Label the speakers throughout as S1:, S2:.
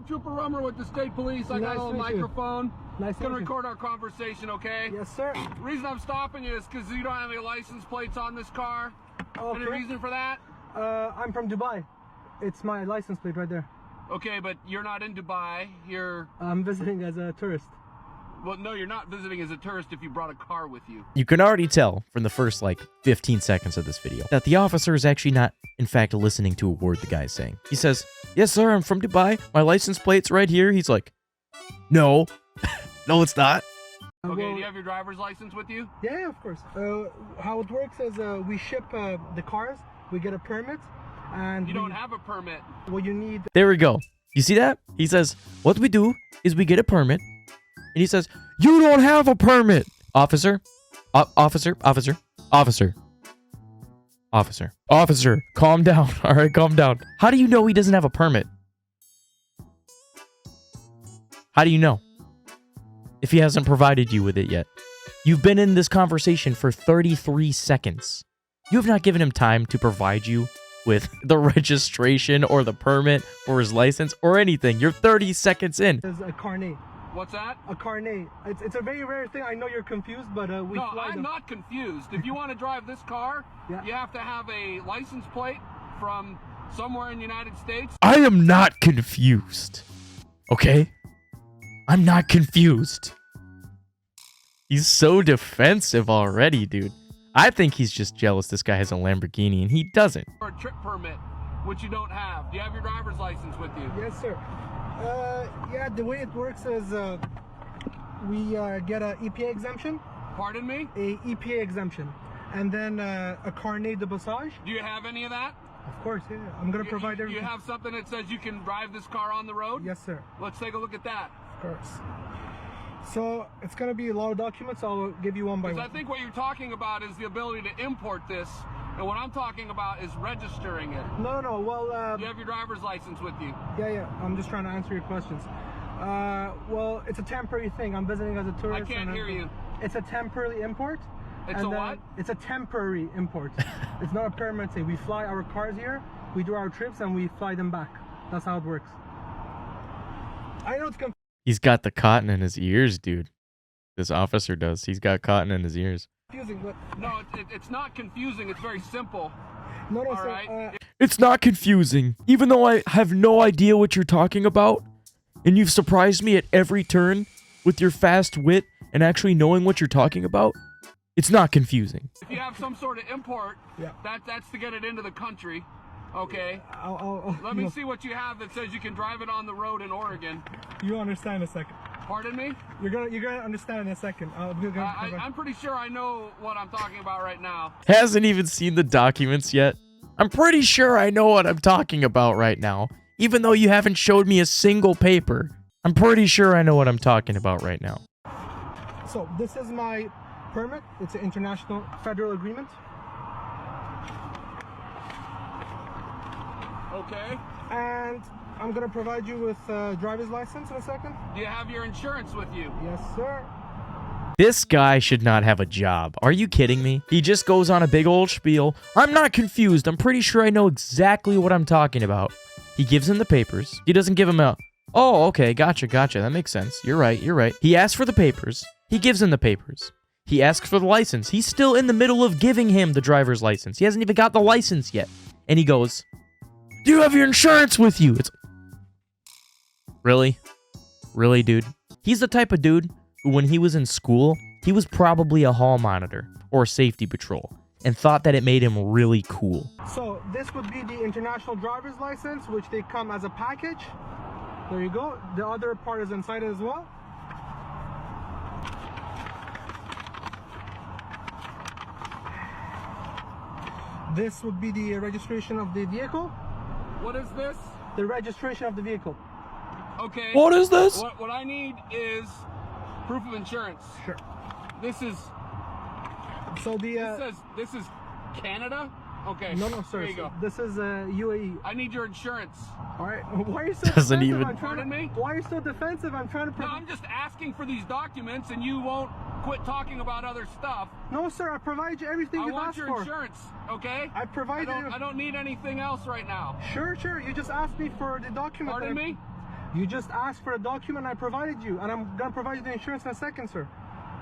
S1: Trooper Rummer with the state police. I got a little microphone.
S2: Nice to
S1: gonna record our conversation, okay?
S2: Yes, sir.
S1: The reason I'm stopping you is because you don't have any license plates on this car.
S2: Okay.
S1: Any reason for that?
S2: I'm from Dubai. It's my license plate right there.
S1: Okay, but you're not in Dubai.
S2: I'm visiting as a tourist.
S1: Well, no, you're not visiting as a tourist if you brought a car with you.
S3: You can already tell from the first, 15 seconds of this video that the officer is actually not, in fact, listening to a word the guy is saying. He says, yes, sir, I'm from Dubai. My license plate's right here. He's like, no. No, it's not.
S1: Okay, do you have your driver's license with you?
S2: Yeah, of course. How it works is we ship the cars. We get a permit. And
S1: you don't have a permit.
S2: Well, you need...
S3: There we go. You see that? He says, what we do is we get a permit. And he says, you don't have a permit. Officer, officer, calm down. All right, calm down. How do you know he doesn't have a permit? How do you know? If he hasn't provided you with it yet. You've been in this conversation for 33 seconds. You have not given him time to provide you with the registration or the permit or his license or anything. You're 30 seconds in.
S2: There's a carnet.
S1: What's that?
S2: A carnet. It's a very rare thing. I know you're confused, but we
S1: No,
S2: fly
S1: I'm
S2: them.
S1: not confused. If you want to drive this car,
S2: Yeah.
S1: you have to have a license plate from somewhere in the United States.
S3: I am not confused. Okay? I'm not confused. He's so defensive already, dude. I think he's just jealous this guy has a Lamborghini and he doesn't.
S1: Or a trip permit, which you don't have. Do you have your driver's license with you?
S2: Yes, sir. Yeah, the way it works is we get a EPA exemption.
S1: Pardon me?
S2: A EPA exemption. And then a carnet de passage.
S1: Do you have any of that?
S2: Of course, yeah. I'm going to provide everything.
S1: You have something that says you can drive this car on the road?
S2: Yes, sir.
S1: Let's take a look at that.
S2: Of course. So it's going to be a lot of documents. I'll give you one by one.
S1: I think what you're talking about is the ability to import this, and what I'm talking about is registering it.
S2: No, well...
S1: you have your driver's license with you?
S2: Yeah. I'm just trying to answer your questions. Well, it's a temporary thing. I'm visiting as a tourist.
S1: I can't hear you.
S2: It's a temporary import.
S1: It's a what?
S2: It's a temporary import. It's not a permanent thing. We fly our cars here, we do our trips, and we fly them back. That's how it works. I know it's confusing.
S3: He's got the cotton in his ears, dude. This officer does. He's got cotton in his ears.
S2: But...
S1: No, it's not confusing. It's very simple.
S2: No,
S1: All
S2: sir.
S1: right.
S3: It's not confusing. Even though I have no idea what you're talking about, and you've surprised me at every turn with your fast wit and actually knowing what you're talking about, it's not confusing.
S1: If you have some sort of import,
S2: yeah,
S1: that's to get it into the country. Okay.
S2: Let
S1: me see what you have that says you can drive it on the road in Oregon.
S2: You understand in a second.
S1: Pardon me?
S2: You're gonna understand in a second.
S1: I'm pretty sure I know what I'm talking about right now.
S3: Hasn't even seen the documents yet. I'm pretty sure I know what I'm talking about right now. Even though you haven't showed me a single paper, I'm pretty sure I know what I'm talking about right now.
S2: So this is my permit. It's an international federal agreement.
S1: Okay.
S2: And I'm gonna provide you with a driver's license in a second.
S1: Do you have your insurance with you?
S2: Yes, sir.
S3: This guy should not have a job. Are you kidding me? He just goes on a big old spiel. I'm not confused. I'm pretty sure I know exactly what I'm talking about. He gives him the papers. He doesn't give him a, oh, okay, gotcha. That makes sense. You're right. He asks for the papers. He gives him the papers. He asks for the license. He's still in the middle of giving him the driver's license. He hasn't even got the license yet. And he goes, do you have your insurance with you? It's Really, dude? He's the type of dude who, when he was in school, he was probably a hall monitor or safety patrol and thought that it made him really cool.
S2: So this would be the international driver's license, which they come as a package. There you go. The other part is inside as well. This would be the registration of the vehicle.
S1: What is this?
S2: The registration of the vehicle.
S1: Okay.
S3: What is this?
S1: What I need is proof of insurance.
S2: Sure.
S1: This is.
S2: So the.
S1: This is Canada. Okay.
S2: No, sir.
S1: There you go.
S2: This is UAE.
S1: I need your insurance.
S2: All right. Why are you so
S3: Doesn't
S2: defensive?
S3: even.
S1: Pardon me?
S2: Why are you so defensive? I'm trying to.
S1: No, I'm just asking for these documents, and you won't quit talking about other stuff.
S2: No, sir. I provide you everything you've asked for.
S1: I want your insurance. Okay.
S2: I provide you.
S1: I don't need anything else right now.
S2: Sure. You just asked me for the document.
S1: Pardon me?
S2: You just asked for a document I provided you, and I'm gonna provide you the insurance in a second, sir.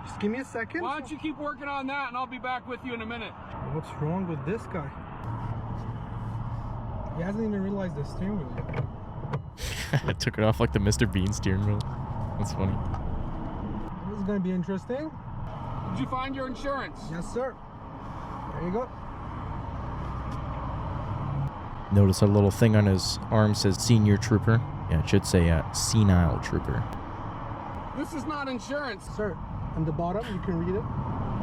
S2: Just give me a second.
S1: Why don't you keep working on that, and I'll be back with you in a minute.
S2: What's wrong with this guy? He hasn't even realized the steering wheel yet.
S3: I took it off like the Mr. Bean steering wheel. That's funny.
S2: This is gonna be interesting.
S1: Did you find your insurance?
S2: Yes, sir. There you go.
S3: Notice a little thing on his arm says senior trooper. Yeah, it should say senile trooper.
S1: This is not insurance.
S2: Sir, on the bottom, you can read it.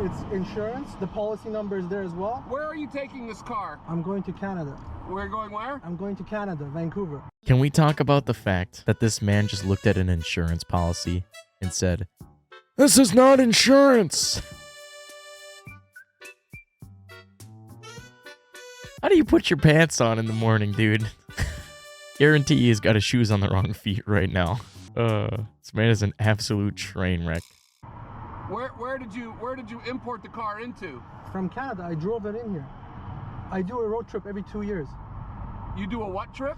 S2: It's insurance. The policy number is there as well.
S1: Where are you taking this car?
S2: I'm going to Canada.
S1: We're going where?
S2: I'm going to Canada, Vancouver.
S3: Can we talk about the fact that this man just looked at an insurance policy and said, "This is not insurance"? How do you put your pants on in the morning, dude? Guarantee he's got his shoes on the wrong feet right now. This man is an absolute train wreck.
S1: Where did you import the car into?
S2: From Canada, I drove it in here. I do a road trip every 2 years.
S1: You do a what trip?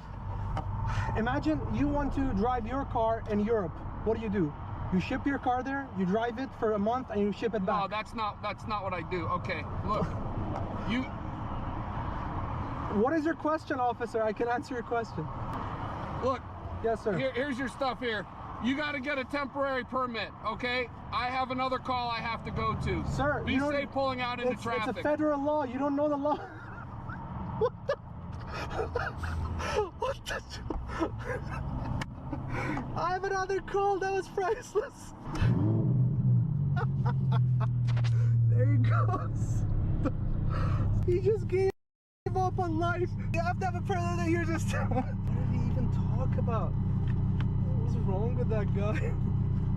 S2: Imagine you want to drive your car in Europe. What do? You ship your car there, you drive it for a month, and you ship it back.
S1: No, that's not what I do. Okay, look, you.
S2: What is your question, officer? I can answer your question.
S1: Look.
S2: Yes, sir.
S1: Here's your stuff here. You got to get a temporary permit, okay? I have another call I have to go to.
S2: Sir,
S1: be safe pulling out into traffic.
S2: It's a federal law. You don't know the law. What the? I have another call. That was priceless. There he goes. He just gave up on life. You have to have a predator here just. What did he even talk about? What's wrong with that guy?